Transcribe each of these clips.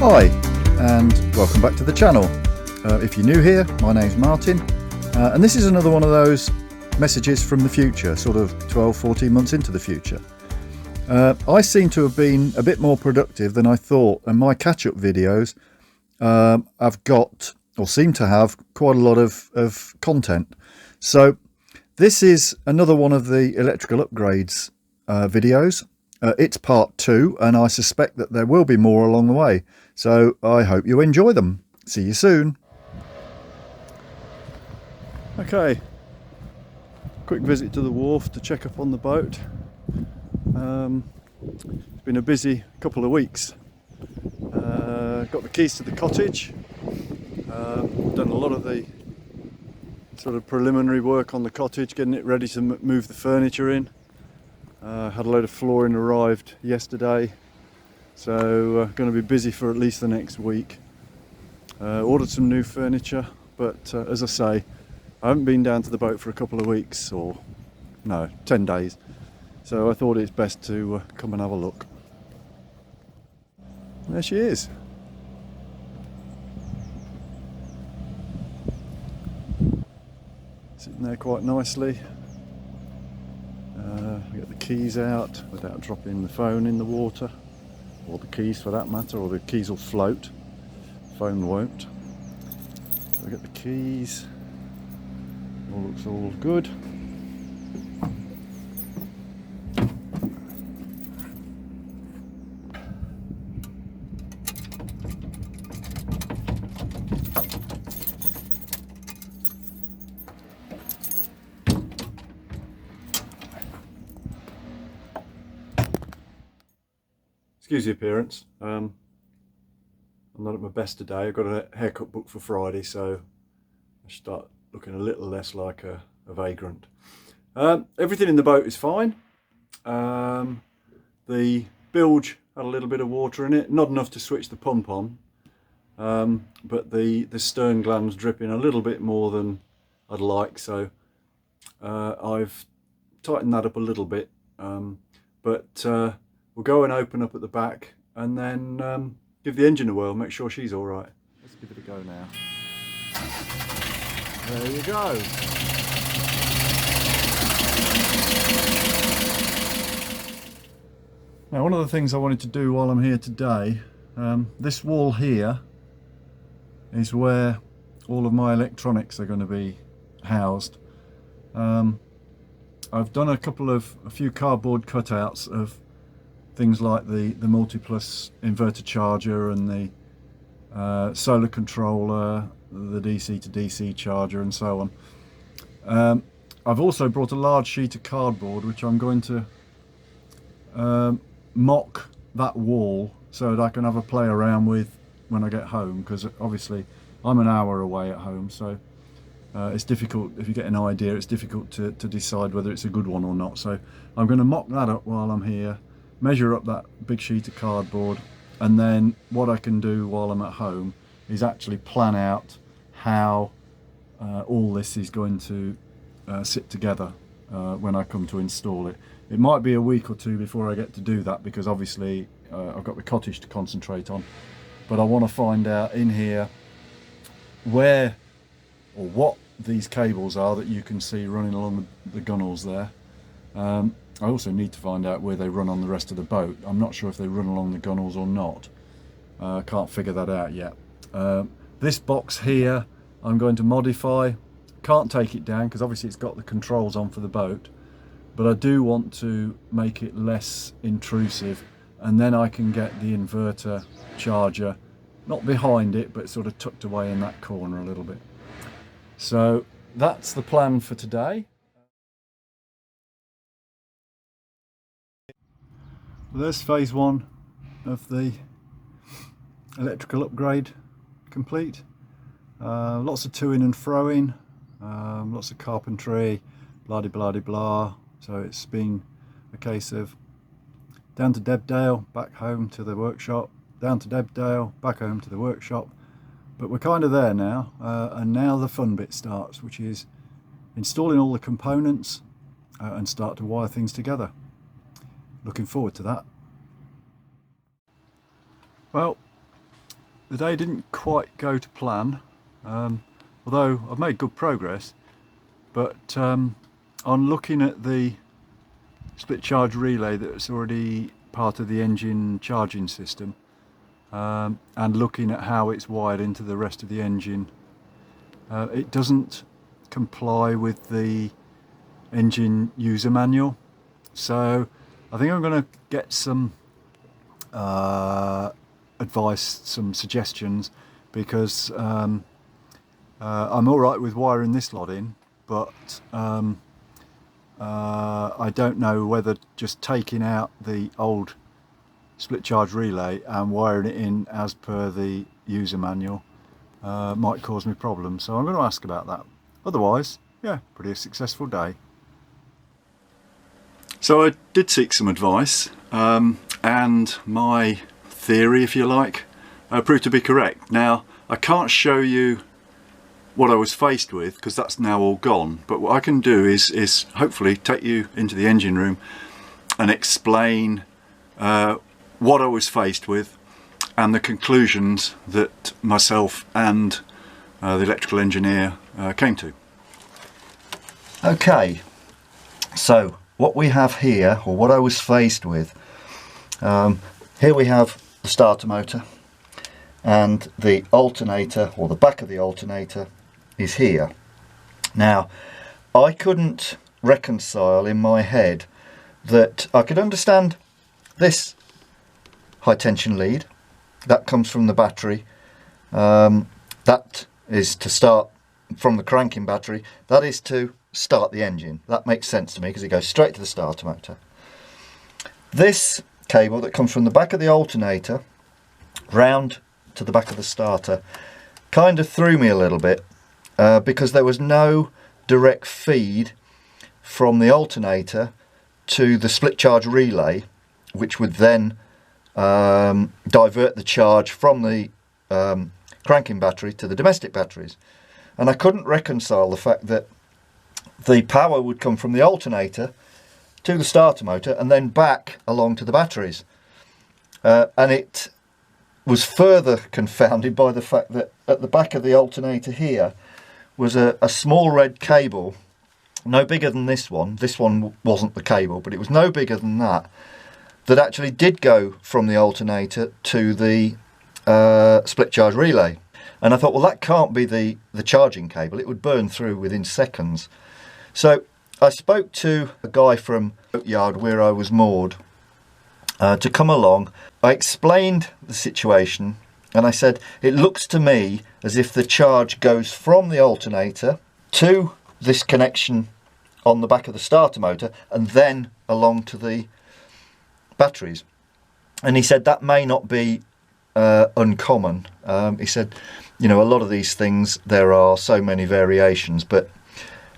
Hi, and welcome back to the channel. If you're new here, my name's Martin, and this is another one of those messages from the future, sort of 12-14 months into the future. I seem to have been a bit more productive than I thought, and my catch-up videos I've got, or seem to have, quite a lot of content. So this is another one of the electrical upgrades videos. It's part 2, and I suspect that there will be more along the way. So I hope you enjoy them. See you soon. Okay, quick visit to the wharf to check up on the boat. It's been a busy couple of weeks. Got the keys to the cottage. Done a lot of the sort of preliminary work on the cottage, getting it ready to move the furniture in. Had a load of flooring arrived yesterday, so going to be busy for at least the next week. Ordered some new furniture, but as I say, I haven't been down to the boat for a couple of weeks, or no, 10 days. So I thought it's best to come and have a look. There she is. Sitting there quite nicely. Get the keys out without dropping the phone in the water, or the keys for that matter, or the keys will float, phone won't. So we get the keys, all looks all good. Excuse the appearance. I'm not at my best today. I've got a haircut booked for Friday, so I start looking a little less like a vagrant. Everything in the boat is fine. The bilge had a little bit of water in it, not enough to switch the pump on, but the stern gland's dripping a little bit more than I'd like, so I've tightened that up a little bit, but we'll go and open up at the back and then give the engine a whirl, make sure she's all right. Let's give it a go now. There you go. Now, one of the things I wanted to do while I'm here today, this wall here is where all of my electronics are going to be housed. I've done a few cardboard cutouts of things like the multiplus inverter charger and the solar controller, the DC to DC charger, and so on. I've also brought a large sheet of cardboard which I'm going to mock that wall so that I can have a play around with when I get home, because obviously I'm an hour away at home, so it's difficult, if you get an idea, it's difficult to decide whether it's a good one or not. So I'm going to mock that up while I'm here, measure up that big sheet of cardboard, and then what I can do while I'm at home is actually plan out how all this is going to sit together when I come to install it. It might be a week or two before I get to do that, because obviously I've got the cottage to concentrate on, but I want to find out in here where or what these cables are that you can see running along the gunnels there. I also need to find out where they run on the rest of the boat. I'm not sure if they run along the gunnels or not. I can't figure that out yet. This box here I'm going to modify. Can't take it down because obviously it's got the controls on for the boat, but I do want to make it less intrusive, and then I can get the inverter charger not behind it, but sort of tucked away in that corner a little bit. So that's the plan for today. There's phase 1 of the electrical upgrade complete. Lots of to-in and fro-in, lots of carpentry, blah de blah de blah. So it's been a case of down to Debdale, back home to the workshop, down to Debdale, back home to the workshop. But we're kind of there now, and now the fun bit starts, which is installing all the components and start to wire things together. Looking forward to that. Well, the day didn't quite go to plan, although I've made good progress. But on looking at the split charge relay that's already part of the engine charging system, and looking at how it's wired into the rest of the engine, it doesn't comply with the engine user manual. So I think I'm going to get some advice, some suggestions, because I'm alright with wiring this lot in, but I don't know whether just taking out the old split charge relay and wiring it in as per the user manual might cause me problems. So I'm going to ask about that. Otherwise, yeah, pretty successful day. So I did seek some advice, and my theory, if you like, proved to be correct. Now, I can't show you what I was faced with because that's now all gone, but what I can do is hopefully take you into the engine room and explain what I was faced with and the conclusions that myself and the electrical engineer came to. Okay, so what we have here, or what I was faced with, here we have the starter motor, and the alternator, or the back of the alternator, is here. Now, I couldn't reconcile in my head that I could understand this high tension lead that comes from the battery, that is to start from the cranking battery, that is to start the engine. That makes sense to me because it goes straight to the starter motor. This cable that comes from the back of the alternator round to the back of the starter kind of threw me a little bit, because there was no direct feed from the alternator to the split charge relay, which would then divert the charge from the cranking battery to the domestic batteries. And I couldn't reconcile the fact that the power would come from the alternator to the starter motor and then back along to the batteries. And it was further confounded by the fact that at the back of the alternator here was a small red cable, no bigger than this one. This one wasn't the cable, but it was no bigger than that, that actually did go from the alternator to the split charge relay. And I thought, well, that can't be the charging cable. It would burn through within seconds. So I spoke to a guy from the boat yard where I was moored to come along. I explained the situation and I said, it looks to me as if the charge goes from the alternator to this connection on the back of the starter motor and then along to the batteries. And he said that may not be uncommon. He said, you know, a lot of these things, there are so many variations, but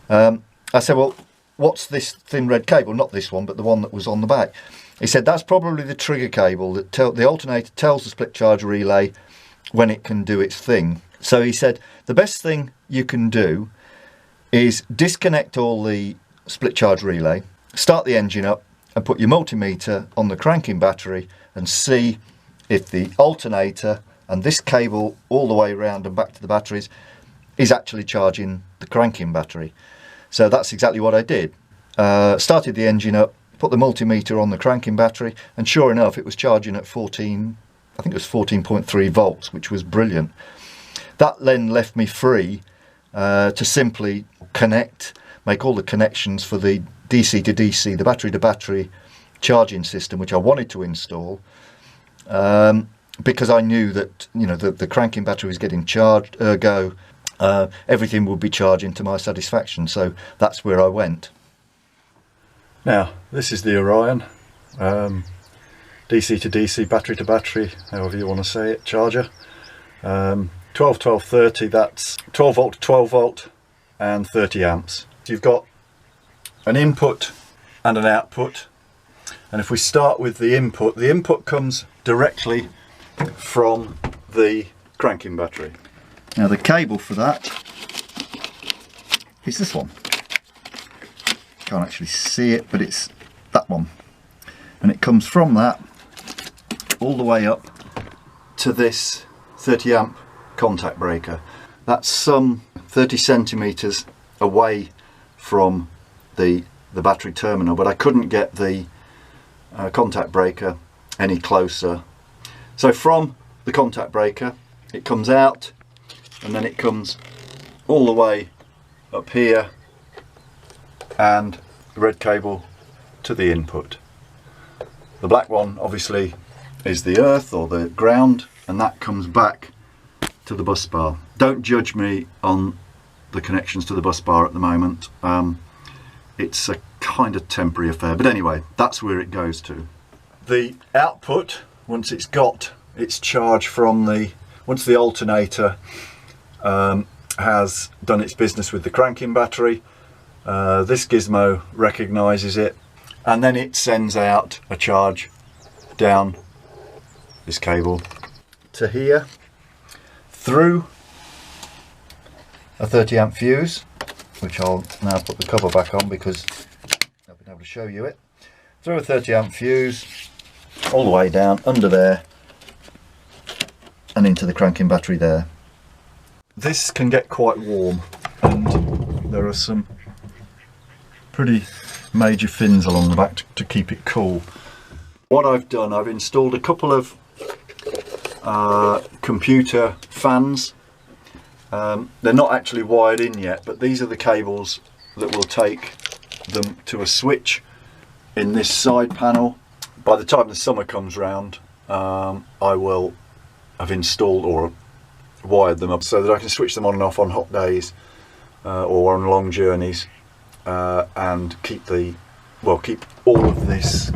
I said, well, what's this thin red cable? Not this one, but the one that was on the back. He said that's probably the trigger cable that the alternator tells the split charge relay when it can do its thing. So he said the best thing you can do is disconnect all the split charge relay, start the engine up and put your multimeter on the cranking battery and see if the alternator and this cable all the way around and back to the batteries is actually charging the cranking battery. So that's exactly what I did. Started the engine up, put the multimeter on the cranking battery, and sure enough it was charging at 14.3 volts, which was brilliant. That then left me free to simply make all the connections for the DC to DC, the battery to battery charging system, which I wanted to install, because I knew that, you know, the cranking battery was getting charged, everything would be charging to my satisfaction. So that's where I went. Now, this is the Orion DC to DC, battery to battery, however you want to say it, charger. 12, 12, 30, that's 12 volt to 12 volt and 30 amps. You've got an input and an output, and if we start with the input comes directly from the cranking battery. Now the cable for that is this one. Can't actually see it, but it's that one, and it comes from that all the way up to this 30 amp contact breaker. That's some 30 centimeters away from the battery terminal, but I couldn't get the contact breaker any closer. So from the contact breaker it comes out, and then it comes all the way up here, and the red cable to the input. The black one obviously is the earth or the ground, and that comes back to the bus bar. Don't judge me on the connections to the bus bar at the moment. It's a kind of temporary affair, but anyway, that's where it goes to. The output, once it's got its charge from once the alternator has done its business with the cranking battery, this gizmo recognises it, and then it sends out a charge down this cable to here through a 30 amp fuse, which I'll now put the cover back on because I've been able to show you it, through a 30 amp fuse all the way down under there and into the cranking battery there. This can get quite warm, and there are some pretty major fins along the back to keep it cool. What I've done, I've installed a couple of computer fans. They're not actually wired in yet, but these are the cables that will take them to a switch in this side panel. By the time the summer comes round, I will have installed or wired them up so that I can switch them on and off on hot days or on long journeys, and keep all of this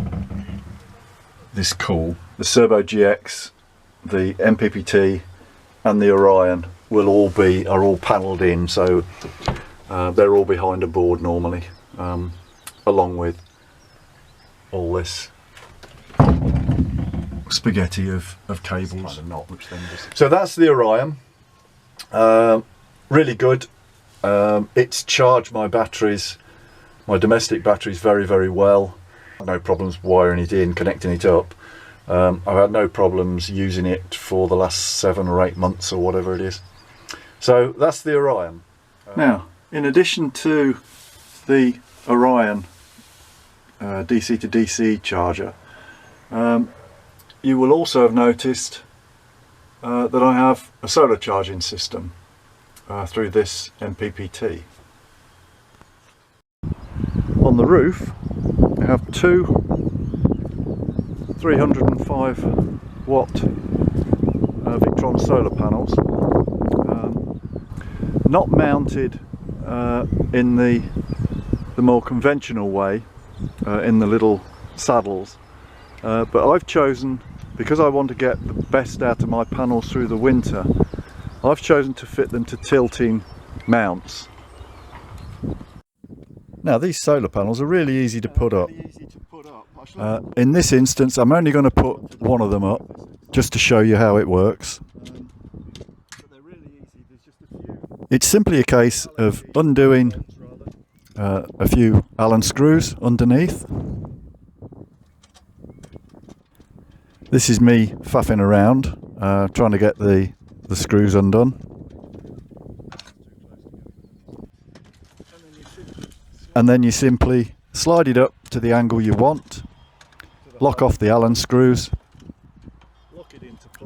cool. The Servo GX, the MPPT and the Orion are all panelled in, so they're all behind a board normally, along with all this spaghetti of cables. So that's the Orion. Really good. It's charged my batteries, my domestic batteries, very, very well. No problems wiring it in, connecting it up. I've had no problems using it for the last 7 or 8 months or whatever it is. So that's the Orion. Now, in addition to the Orion DC to DC charger, you will also have noticed that I have a solar charging system through this MPPT. On the roof I have two 305 watt Victron solar panels, not mounted in the more conventional way in the little saddles, but I've chosen, because I want to get the best out of my panels through the winter, I've chosen to fit them to tilting mounts. Now these solar panels are really easy to put up. In this instance I'm only going to put one of them up just to show you how it works. It's simply a case of undoing a few Allen screws underneath. This is me faffing around trying to get the screws undone. And then you simply slide it up to the angle you want, lock off the Allen screws,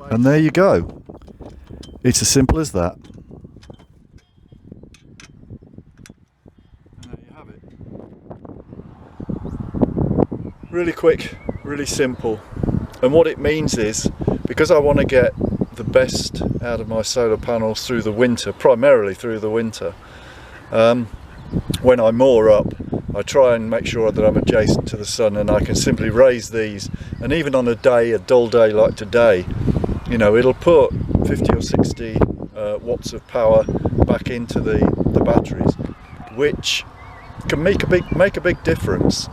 and there you go. It's as simple as that. And there you have it. Really quick, really simple. And what it means is, because I want to get the best out of my solar panels through the winter, primarily through the winter, when I moor up, I try and make sure that I'm adjacent to the sun, and I can simply raise these, and even on a dull day like today, you know, it'll put 50 or 60 watts of power back into the batteries, which can make a big difference,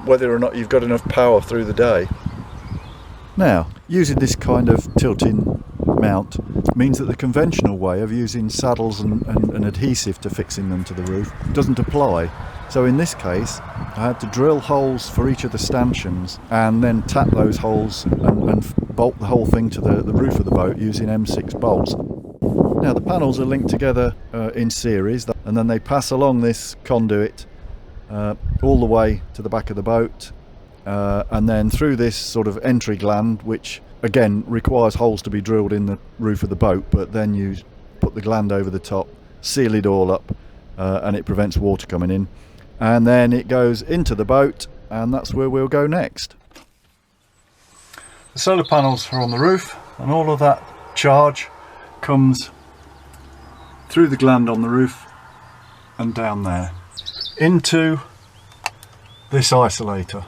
whether or not you've got enough power through the day. Now, using this kind of tilting mount means that the conventional way of using saddles and adhesive to fixing them to the roof doesn't apply. So in this case, I had to drill holes for each of the stanchions and then tap those holes and bolt the whole thing to the roof of the boat using M6 bolts. Now the panels are linked together in series, and then they pass along this conduit all the way to the back of the boat, and then through this sort of entry gland, which again requires holes to be drilled in the roof of the boat, but then you put the gland over the top, seal it all up, and it prevents water coming in, and then it goes into the boat, and that's where we'll go next. The solar panels are on the roof, and all of that charge comes through the gland on the roof and down there into this isolator.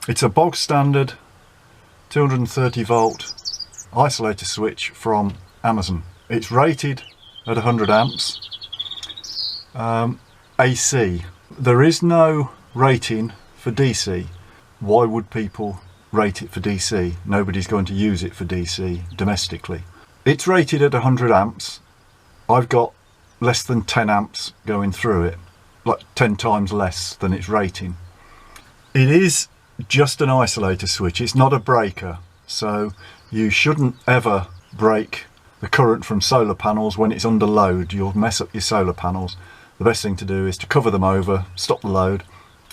It's a bog standard 230 volt isolator switch from Amazon. It's rated at 100 amps AC. There is no rating for DC. Why would people rate it for DC? Nobody's going to use it for DC domestically. It's rated at 100 amps. I've got less than 10 amps going through it, like 10 times less than its rating. It is just an isolator switch, it's not a breaker, so you shouldn't ever break the current from solar panels when it's under load. You'll mess up your solar panels. The best thing to do is to cover them over, stop the load,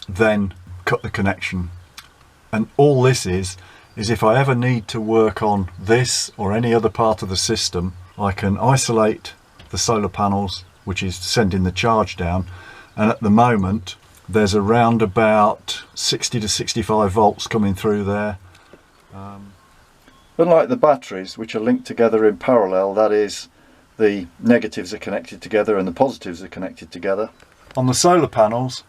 then cut the connection. And all this is if I ever need to work on this or any other part of the system, I can isolate the solar panels, which is sending the charge down, and at the moment there's around about 60 to 65 volts coming through there. Unlike the batteries, which are linked together in parallel, that is, the negatives are connected together and the positives are connected together. On the solar panels,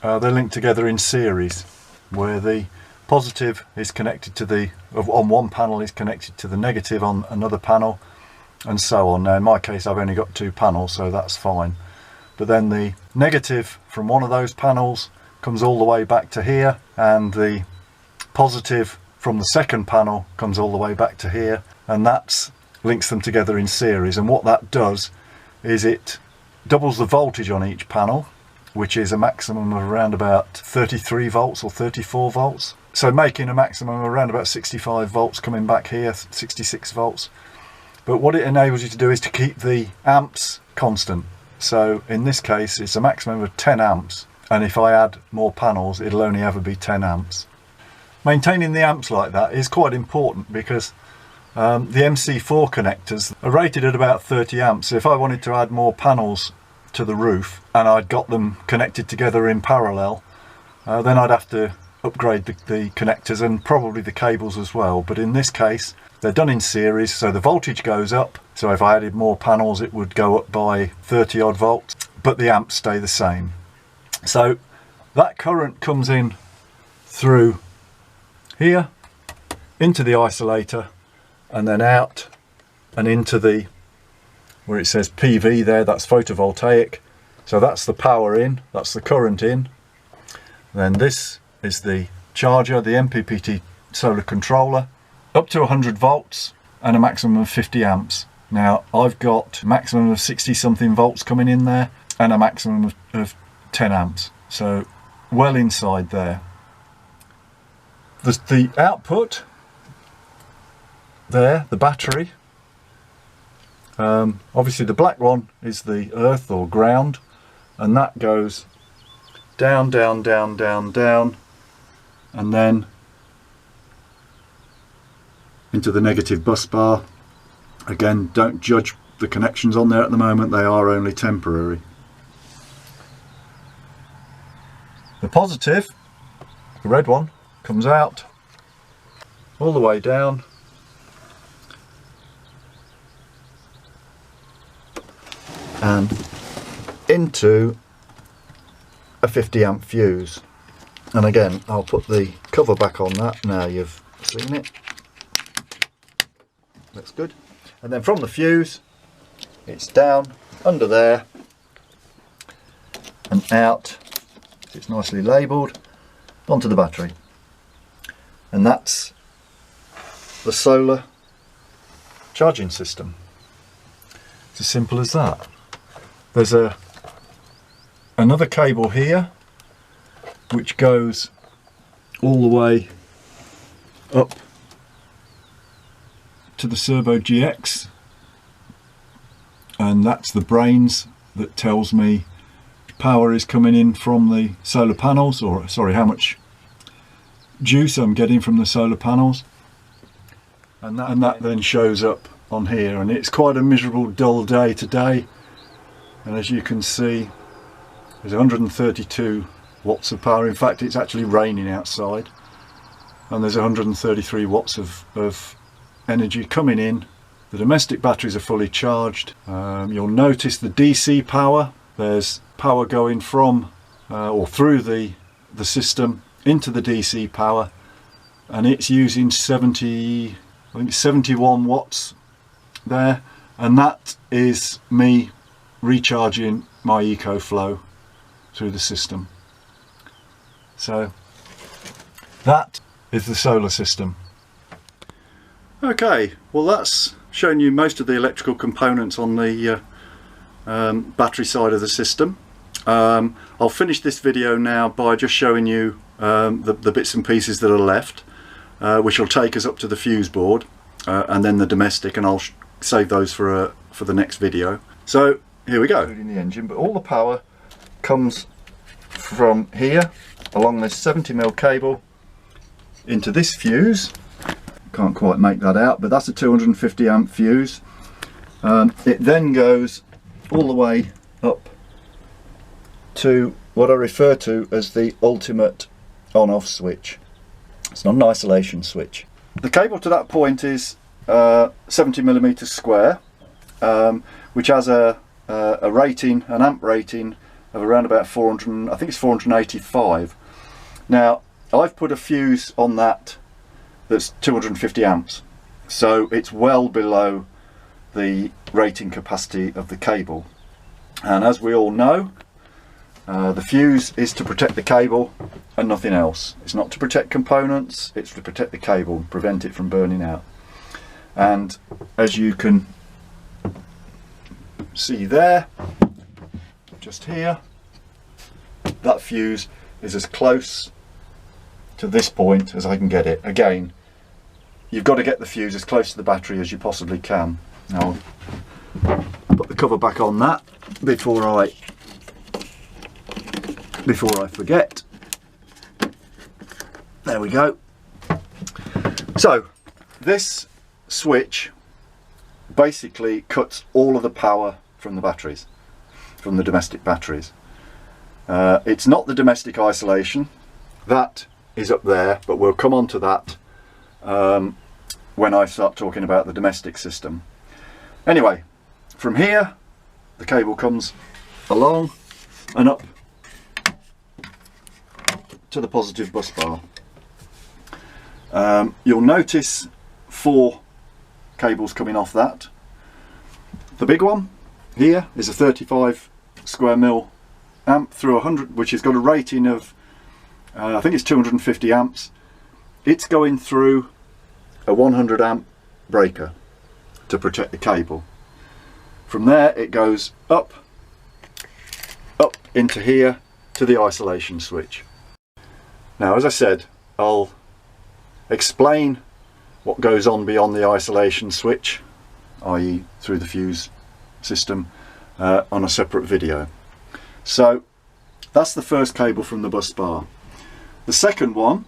they're linked together in series, where the positive is connected to the, on one panel is connected to the negative on another panel, and so on. Now in my case I've only got two panels, so that's fine. But then the negative from one of those panels comes all the way back to here, and the positive from the second panel comes all the way back to here, and that links them together in series. And what that does is it doubles the voltage on each panel, which is a maximum of around about 33 volts or 34 volts. So making a maximum of around about 65 volts coming back here, 66 volts. But what it enables you to do is to keep the amps constant. So in this case it's a maximum of 10 amps, and if I add more panels it'll only ever be 10 amps. Maintaining the amps like that is quite important, because the MC4 connectors are rated at about 30 amps. So if I wanted to add more panels to the roof and I'd got them connected together in parallel, then I'd have to upgrade the connectors and probably the cables as well. But in this case they're done in series, so the voltage goes up. So if I added more panels it would go up by 30 odd volts, but the amps stay the same. So that current comes in through here into the isolator, and then out and into the, where it says PV there, that's photovoltaic. So that's the power in, that's the current in. Then this is the charger, the pt2 solar controller, up to 100 volts and a maximum of 50 amps. Now I've got a maximum of 60 something volts coming in there and a maximum of 10 amps. So well inside there. The output there, the battery, obviously the black one is the earth or ground, and that goes down, down, down, down, down, and then into the negative bus bar. Again, don't judge the connections on there at the moment, they are only temporary. The positive, the red one, comes out all the way down and into a 50 amp fuse. And again, I'll put the cover back on that now you've seen it. Looks good. And then from the fuse it's down under there and out, it's nicely labelled, onto the battery. And that's the solar charging system. It's as simple as that. There's another cable here which goes all the way up to the Servo GX, and that's the brains that tells me power is coming in from the solar panels, or sorry, how much juice I'm getting from the solar panels, and that then shows up on here. And it's quite a miserable, dull day today, and as you can see, there's 132 watts of power. In fact, it's actually raining outside, and there's 133 watts of energy coming in. The domestic batteries are fully charged. You'll notice the DC power. There's power going from or through the system into the DC power, and it's using 71 watts there, and that is me recharging my EcoFlow through the system. So that is the solar system. Okay, well, that's shown you most of the electrical components on the battery side of the system. I'll finish this video now by just showing you the bits and pieces that are left, which will take us up to the fuse board and then the domestic, and I'll save those for the next video. So here we go. Including the engine, but all the power comes from here along this 70mm cable into this fuse. Can't quite make that out, but that's a 250 amp fuse. It then goes all the way up to what I refer to as the ultimate on-off switch. It's not an isolation switch. The cable to that point is 70mm square, which has a rating, an amp rating of around about 400, I think it's 485. Now I've put a fuse on that that's 250 amps, so it's well below the rating capacity of the cable. And as we all know, the fuse is to protect the cable and nothing else. It's not to protect components, it's to protect the cable and prevent it from burning out. And as you can see there, just here, that fuse is as close to this point as I can get it. Again, you've got to get the fuse as close to the battery as you possibly can. Now I'll put the cover back on that before I forget. There we go. So this switch basically cuts all of the power from the batteries, from the domestic batteries. It's not the domestic isolation, that is up there, but we'll come on to that when I start talking about the domestic system. Anyway, from here the cable comes along and up to the positive bus bar. You'll notice 4 cables coming off that. The big one here is a 35 square mil amp through 100, which has got a rating of I think it's 250 amps. It's going through a 100 amp breaker to protect the cable. From there it goes up into here to the isolation switch. Now, as I said, I'll explain what goes on beyond the isolation switch, i.e. through the fuse system, on a separate video. So that's the first cable from the bus bar. The second one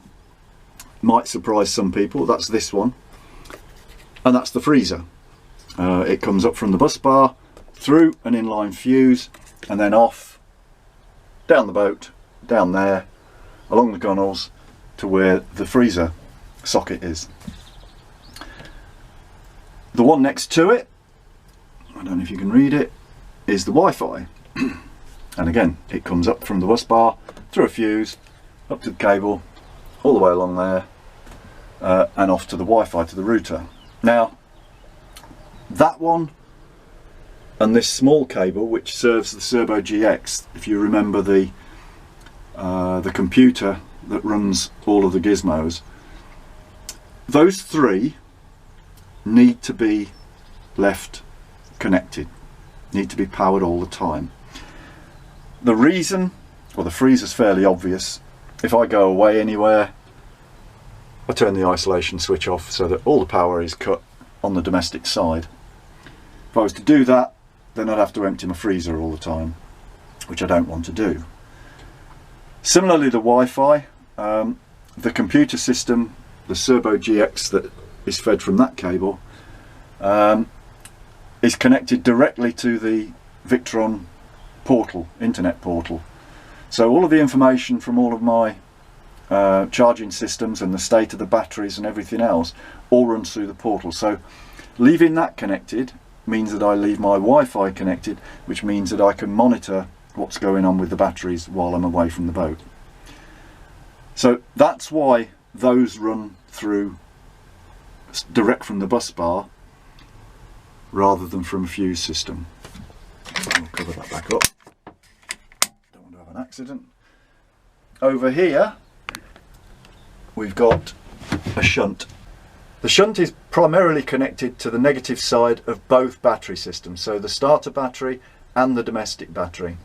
might surprise some people. That's this one, and that's the freezer. It comes up from the bus bar through an inline fuse and then off down the boat, down there, along the gunnels to where the freezer socket is. The one next to it, I don't know if you can read it, is the Wi-Fi. And again, it comes up from the bus bar through a fuse, up to the cable, all the way along there, and off to the Wi-Fi, to the router. Now, that one and this small cable, which serves the Servo GX, if you remember the computer that runs all of the gizmos, those 3 need to be left connected, need to be powered all the time. The reason, well, the freezer's fairly obvious. if I go away anywhere, I turn the isolation switch off so that all the power is cut on the domestic side. If I was to do that, then I'd have to empty my freezer all the time, which I don't want to do. Similarly, the Wi-Fi, the computer system, the Serbo GX that is fed from that cable, is connected directly to the Victron portal, internet portal. So all of the information from all of my charging systems and the state of the batteries and everything else all runs through the portal. So leaving that connected means that I leave my Wi-Fi connected, which means that I can monitor what's going on with the batteries while I'm away from the boat. So that's why those run through direct from the bus bar rather than from a fuse system. I'll cover that back up. Don't want to have an accident. Over here we've got a shunt. The shunt is primarily connected to the negative side of both battery systems, so the starter battery and the domestic battery.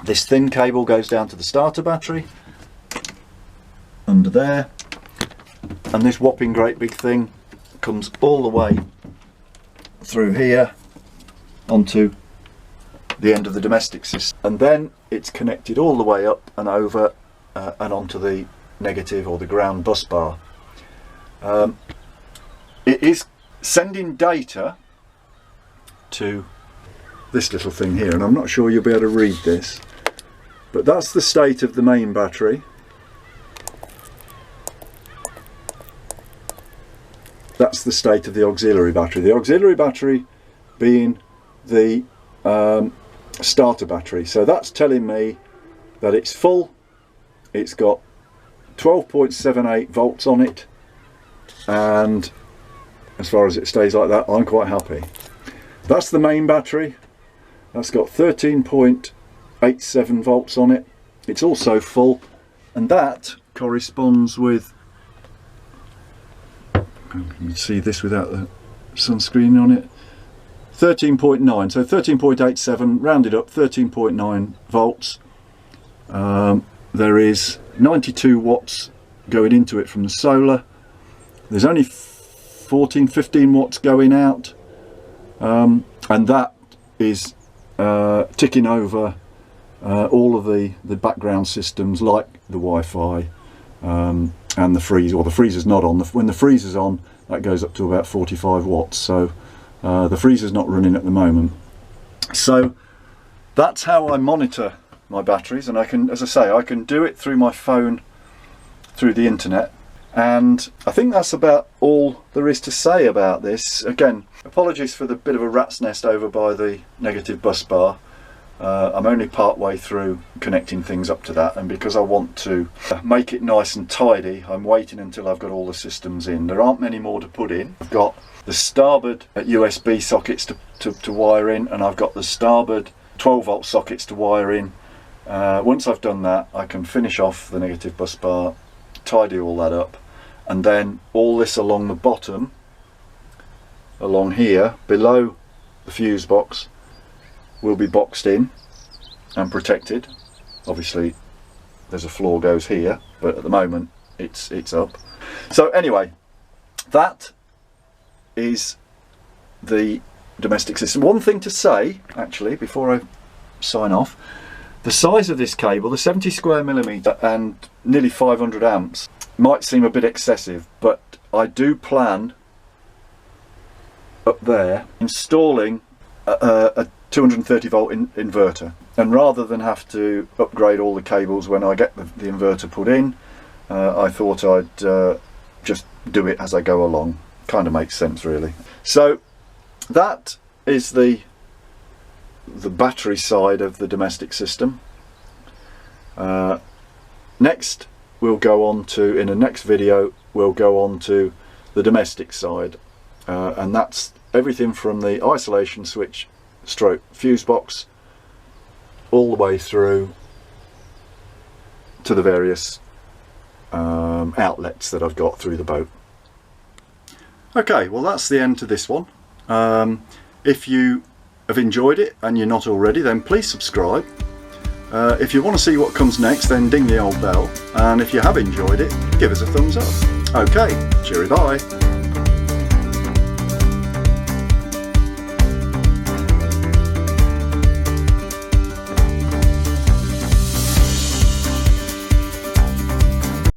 This thin cable goes down to the starter battery under there, and this whopping great big thing comes all the way through here onto the end of the domestic system, and then it's connected all the way up and over and onto the negative or the ground bus bar. It is sending data to this little thing here, and I'm not sure you'll be able to read this, but that's the state of the main battery. That's the state of the auxiliary battery. The auxiliary battery being the starter battery. So that's telling me that it's full. It's got 12.78 volts on it, and as far as it stays like that, I'm quite happy. That's the main battery. That's got 13.87 volts on it. It's also full, and that corresponds with, you can see this without the sunscreen on it, 13.9, so 13.87 rounded up, 13.9 volts. There is 92 watts going into it from the solar. There's only 14-15 watts going out, and that is ticking over all of the background systems like the Wi-Fi and the freezer. Well, the freezer's not on. When the freezer's on, that goes up to about 45 watts, so the freezer's not running at the moment. So that's how I monitor my batteries, and I can, as I say, I can do it through my phone, through the internet. And I think that's about all there is to say about this. Again, apologies for the bit of a rat's nest over by the negative bus bar. I'm only part way through connecting things up to that, and because I want to make it nice and tidy, I'm waiting until I've got all the systems in. There aren't many more to put in. I've got the starboard USB sockets to wire in, and I've got the starboard 12 volt sockets to wire in. Once I've done that, I can finish off the negative bus bar, tidy all that up, and then all this along the bottom, along here below the fuse box, will be boxed in and protected. Obviously there's a floor goes here, but at the moment it's up. So anyway, that is the domestic system. One thing to say actually before I sign off, the size of this cable, the 70 square millimeter and nearly 500 amps, might seem a bit excessive, but I do plan up there installing a 230 volt inverter, and rather than have to upgrade all the cables when I get the inverter put in, I thought I'd just do it as I go along. Kind of makes sense really. So that is the battery side of the domestic system. Next we'll go on to, in the next video, we'll go on to the domestic side, and that's everything from the isolation switch stroke fuse box all the way through to the various outlets that I've got through the boat. Okay, well that's the end to this one. If you have enjoyed it and you're not already, then please subscribe. If you want to see what comes next, then ding the old bell, and if you have enjoyed it, give us a thumbs up. Okay, cheery bye.